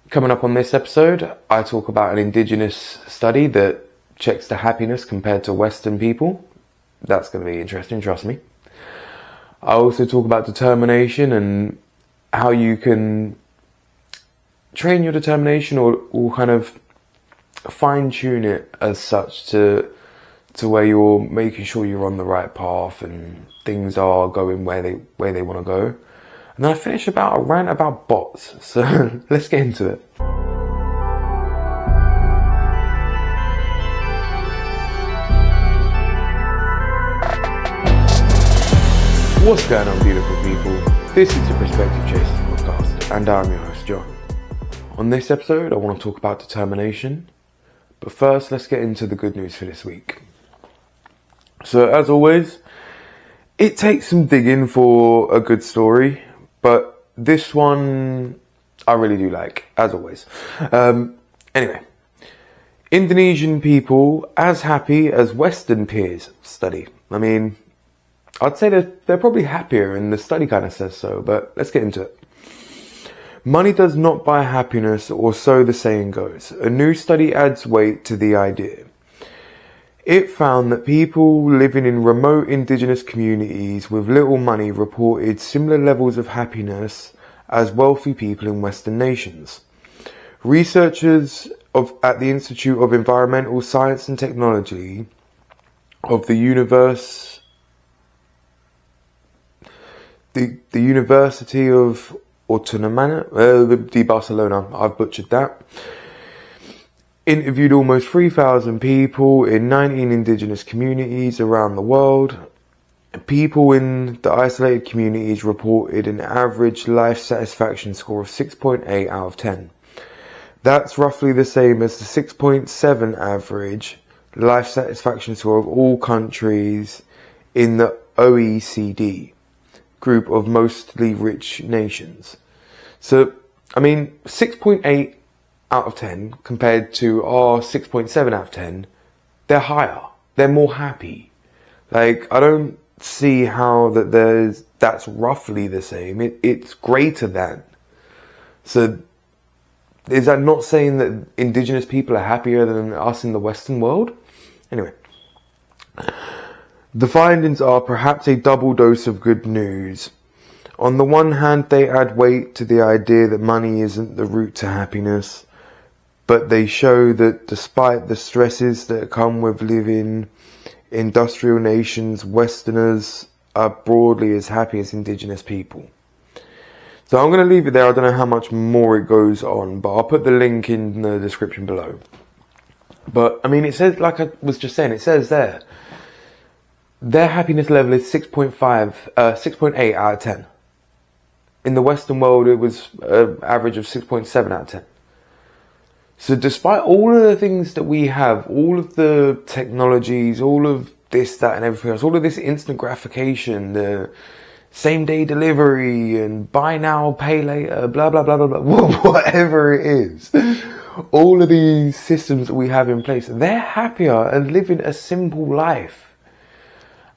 Coming up on this episode, I talk about an indigenous study that checks the happiness compared to Western people. That's going to be interesting, trust me. I also talk about determination and how you can train your determination or kind of fine-tune it as such to where you're making sure you're on the right path and things are going where they want to go. And then I finish about a rant about bots. So let's get into it. What's going on, beautiful people? This is the Perspective Chasers podcast, and I'm your host, John. On this episode, I want to talk about determination. But first, let's get into the good news for this week. So, as always, it takes some digging for a good story. But this one, I really do like, as always. Anyway, Indonesian people as happy as Western peers study. I mean, I'd say they're probably happier, and the study kind of says so, but let's get into it. Money does not buy happiness, or so the saying goes. A new study adds weight to the idea. It found that people living in remote indigenous communities with little money reported similar levels of happiness as wealthy people in Western nations. Researchers at the Institute of Environmental Science and Technology of the University of Autonomia de Barcelona, I've butchered that, interviewed almost 3,000 people in 19 indigenous communities around the world. People in the isolated communities reported an average life satisfaction score of 6.8 out of 10. That's roughly the same as the 6.7 average life satisfaction score of all countries in the OECD group of mostly rich nations. So, I mean, 6.8 out of 10 compared to our 6.7 out of 10, they're higher. They're more happy. Like, I don't see how that's roughly the same. It's greater than. So, is that not saying that indigenous people are happier than us in the Western world? Anyway. The findings are perhaps a double dose of good news. On the one hand, they add weight to the idea that money isn't the route to happiness, but they show that despite the stresses that come with living industrial nations, Westerners are broadly as happy as indigenous people. So I'm going to leave it there. I don't know how much more it goes on, but I'll put the link in the description below. But, I mean, it says, like I was just saying, it says there, their happiness level is 6.8 out of 10. In the Western world, it was an average of 6.7 out of 10. So despite all of the things that we have, all of the technologies, all of this, that and everything else, all of this instant gratification, the same day delivery and buy now, pay later, blah, blah, blah, blah, blah, whatever it is, all of these systems that we have in place, they're happier and living a simple life.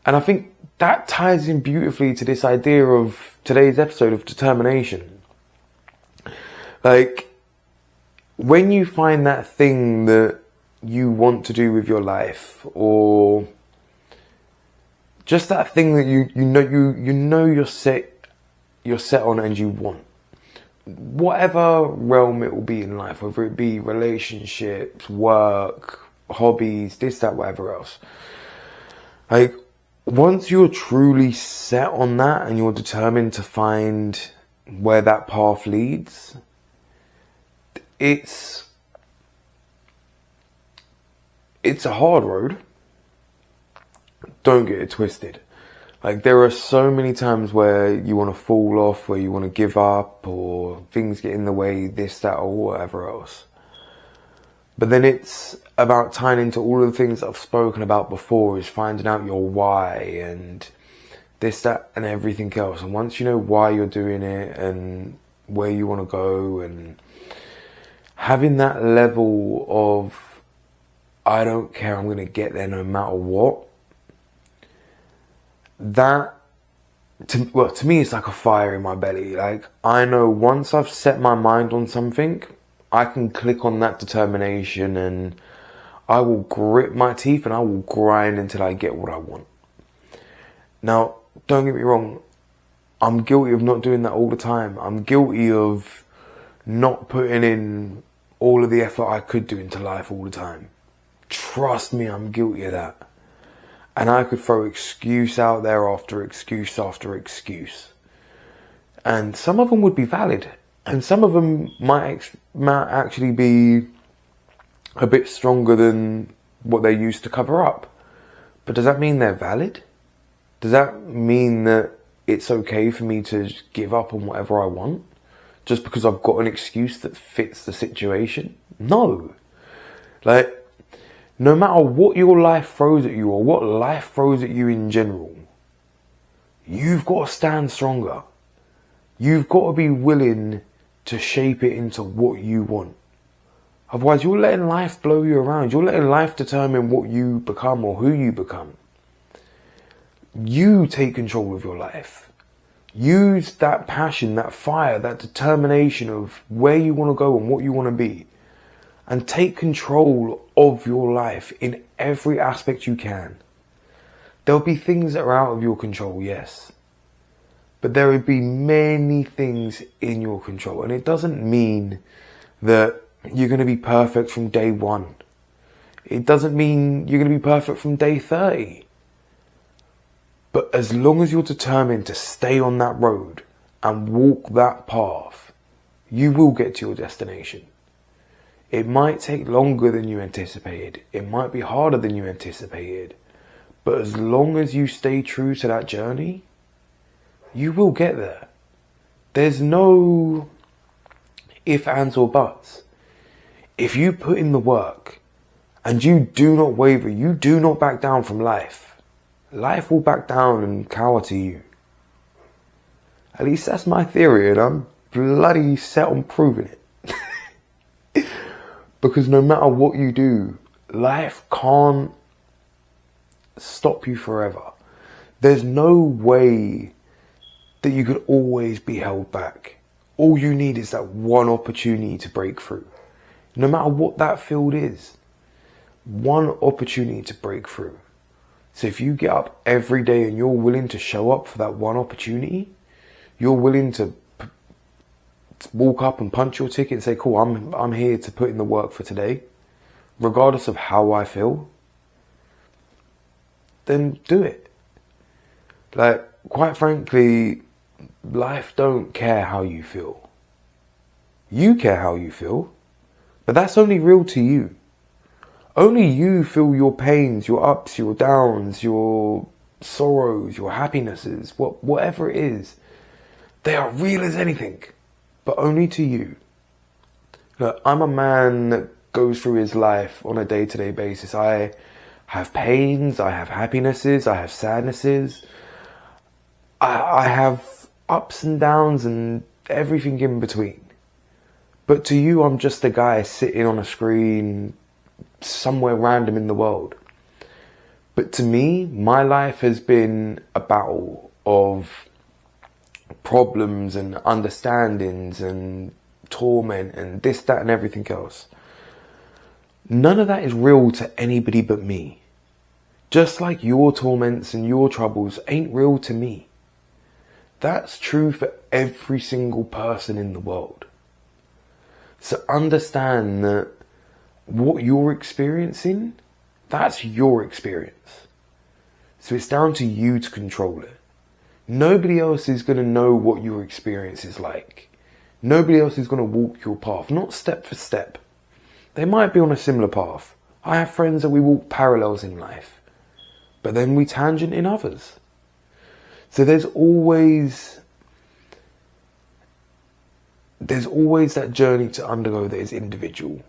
And I think that ties in beautifully to this idea of today's episode of determination. Like, when you find that thing that you want to do with your life, or just that thing that you know you're set on and you want, whatever realm it will be in life, whether it be relationships, work, hobbies, this, that, whatever else. Like, once you're truly set on that and you're determined to find where that path leads, it's a hard road. Don't get it twisted. Like, there are so many times where you want to fall off, where you want to give up, or things get in the way, this, that, or whatever else. But then it's about tying into all of the things that I've spoken about before, is finding out your why and this, that, and everything else. And once you know why you're doing it and where you want to go, and having that level of, I don't care, I'm going to get there no matter what, that, to me, it's like a fire in my belly. Like, I know once I've set my mind on something, I can click on that determination and I will grit my teeth and I will grind until I get what I want. Now, don't get me wrong, I'm guilty of not doing that all the time. I'm guilty of not putting in all of the effort I could do into life all the time. Trust me, I'm guilty of that. And I could throw excuse out there after excuse after excuse. And some of them would be valid. And some of them might actually be a bit stronger than what they used to cover up. But does that mean they're valid? Does that mean that it's okay for me to just give up on whatever I want just because I've got an excuse that fits the situation? No. Like, no matter what your life throws at you or what life throws at you in general, you've got to stand stronger. You've got to be willing to shape it into what you want. Otherwise, you're letting life blow you around. You're letting life determine what you become or who you become. You take control of your life. Use that passion, that fire, that determination of where you want to go and what you want to be. And take control of your life in every aspect you can. There'll be things that are out of your control, yes. But there will be many things in your control. And it doesn't mean that you're going to be perfect from day 1. It doesn't mean you're going to be perfect from day 30. But as long as you're determined to stay on that road and walk that path, you will get to your destination. It might take longer than you anticipated. It might be harder than you anticipated. But as long as you stay true to that journey, you will get there. There's no ifs, ands or buts. If you put in the work and you do not waver, you do not back down from life, life will back down and cower to you. At least that's my theory, and I'm bloody set on proving it. Because no matter what you do, life can't stop you forever. There's no way that you could always be held back. All you need is that one opportunity to break through. No matter what that field is, one opportunity to break through. So if you get up every day and you're willing to show up for that one opportunity, you're willing to walk up and punch your ticket and say, cool, I'm here to put in the work for today, regardless of how I feel, then do it. Like, quite frankly, life don't care how you feel. You care how you feel, but that's only real to you. Only you feel your pains, your ups, your downs, your sorrows, your happinesses, whatever it is. They are real as anything, but only to you. Look, I'm a man that goes through his life on a day-to-day basis. I have pains, I have happinesses, I have sadnesses. I have ups and downs and everything in between. But to you, I'm just a guy sitting on a screen somewhere random in the world. But to me, my life has been a battle of problems and understandings and torment and this, that and everything else. None of that is real to anybody but me. Just like your torments and your troubles ain't real to me. That's true for every single person in the world. So understand that what you're experiencing, that's your experience. So it's down to you to control it. Nobody else is going to know what your experience is like. Nobody else is going to walk your path, not step for step. They might be on a similar path. I have friends that we walk parallels in life, but then we tangent in others. So there's always that journey to undergo that is individual.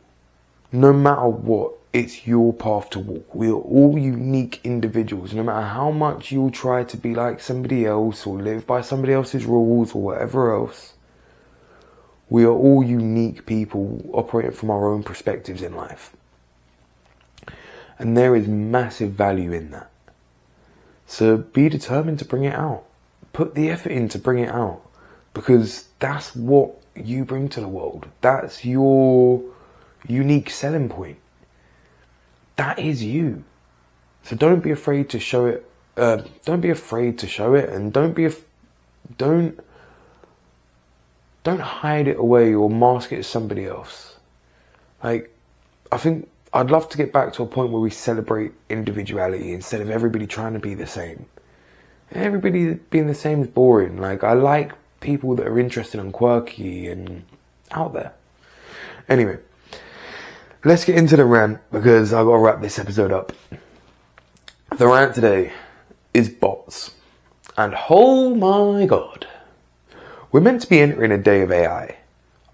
No matter what, it's your path to walk. We are all unique individuals. No matter how much you'll try to be like somebody else or live by somebody else's rules or whatever else, we are all unique people operating from our own perspectives in life. And there is massive value in that. So be determined to bring it out. Put the effort in to bring it out. Because that's what you bring to the world. That's your unique selling point. That is you. So don't be afraid to show it. Don't be afraid to show it, and don't hide it away or mask it as somebody else. Like, I think I'd love to get back to a point where we celebrate individuality instead of everybody trying to be the same. Everybody being the same is boring. Like, I like people that are interested and quirky and out there. Anyway, let's get into the rant, because I've got to wrap this episode up. The rant today is bots. And oh my god. We're meant to be entering a day of AI.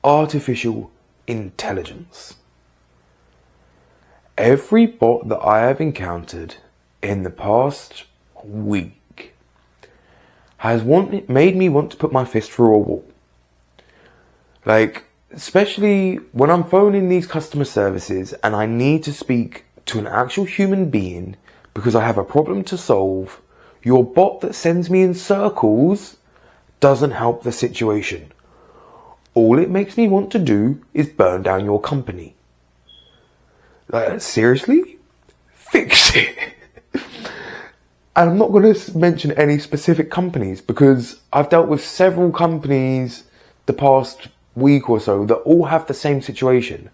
Artificial intelligence. Every bot that I have encountered in the past week has made me want to put my fist through a wall. Like, especially when I'm phoning these customer services and I need to speak to an actual human being because I have a problem to solve, your bot that sends me in circles doesn't help the situation. All it makes me want to do is burn down your company. Like, seriously? Fix it. And I'm not going to mention any specific companies, because I've dealt with several companies the past week or so that all have the same situation.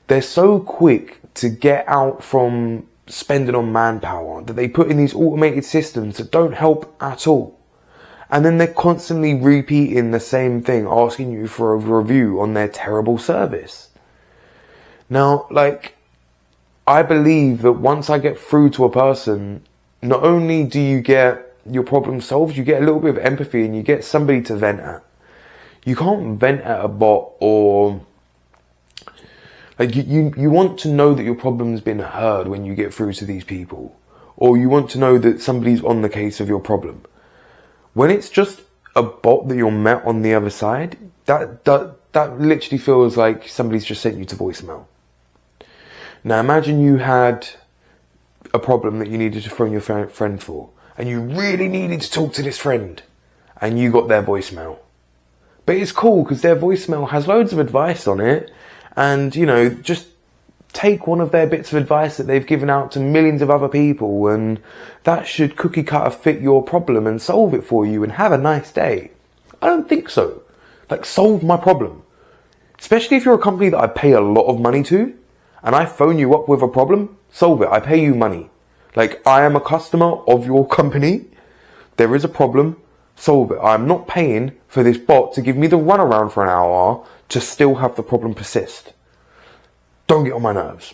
They're so quick to get out from spending on manpower that they put in these automated systems that don't help at all. And then they're constantly repeating the same thing, asking you for a review on their terrible service. Now, like, I believe that once I get through to a person, not only do you get your problem solved, you get a little bit of empathy and you get somebody to vent at. You can't vent at a bot, or like you want to know that your problem's been heard when you get through to these people, or you want to know that somebody's on the case of your problem. When it's just a bot that you're met on the other side, that literally feels like somebody's just sent you to voicemail. Now imagine you had a problem that you needed to phone your friend for, and you really needed to talk to this friend, and you got their voicemail. But it's cool because their voicemail has loads of advice on it, and, you know, just take one of their bits of advice that they've given out to millions of other people, and that should cookie cutter fit your problem and solve it for you and have a nice day. I don't think so. Like, solve my problem. Especially if you're a company that I pay a lot of money to, and I phone you up with a problem, solve it. I pay you money. Like, I am a customer of your company. There is a problem, solve it. I'm not paying for this bot to give me the runaround for an hour to still have the problem persist. Don't get on my nerves.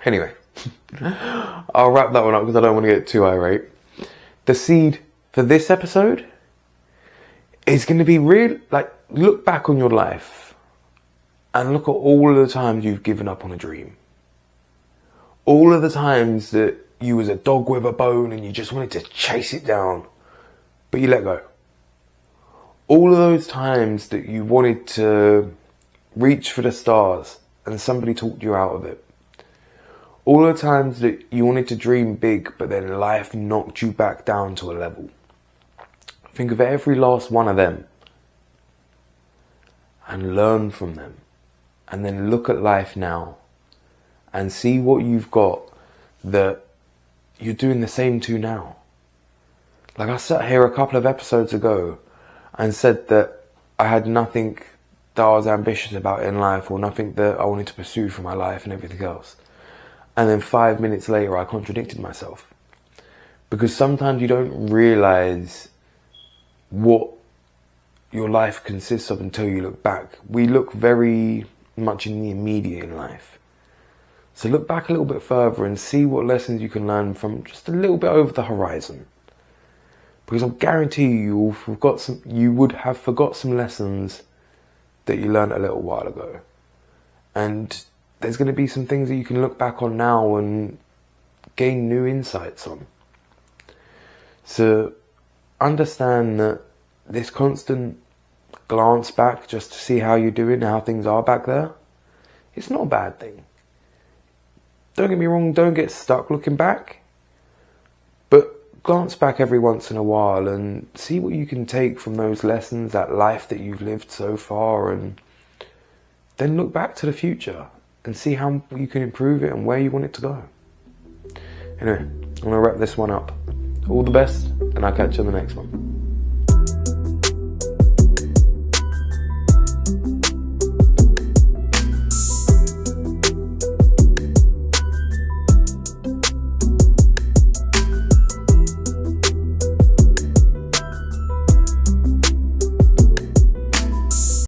Anyway, I'll wrap that one up because I don't want to get too irate. The seed for this episode is going to be real. Like, look back on your life and look at all of the times you've given up on a dream. All of the times that you was a dog with a bone and you just wanted to chase it down, but you let go. All of those times that you wanted to reach for the stars and somebody talked you out of it. All the times that you wanted to dream big, but then life knocked you back down to a level. Think of every last one of them and learn from them. And then look at life now and see what you've got that you're doing the same to now. Like, I sat here a couple of episodes ago and said that I had nothing that I was ambitious about in life, or nothing that I wanted to pursue for my life and everything else. And then 5 minutes later I contradicted myself. Because sometimes you don't realise what your life consists of until you look back. We look very much in the immediate in life. So look back a little bit further and see what lessons you can learn from just a little bit over the horizon. Because I guarantee you would have forgot some lessons that you learned a little while ago. And there's going to be some things that you can look back on now and gain new insights on. So understand that this constant glance back just to see how you're doing, how things are back there, it's not a bad thing. Don't get me wrong, don't get stuck looking back, but glance back every once in a while and see what you can take from those lessons, that life that you've lived so far, and then look back to the future and see how you can improve it and where you want it to go. Anyway, I'm going to wrap this one up. All the best, and I'll catch you on the next one.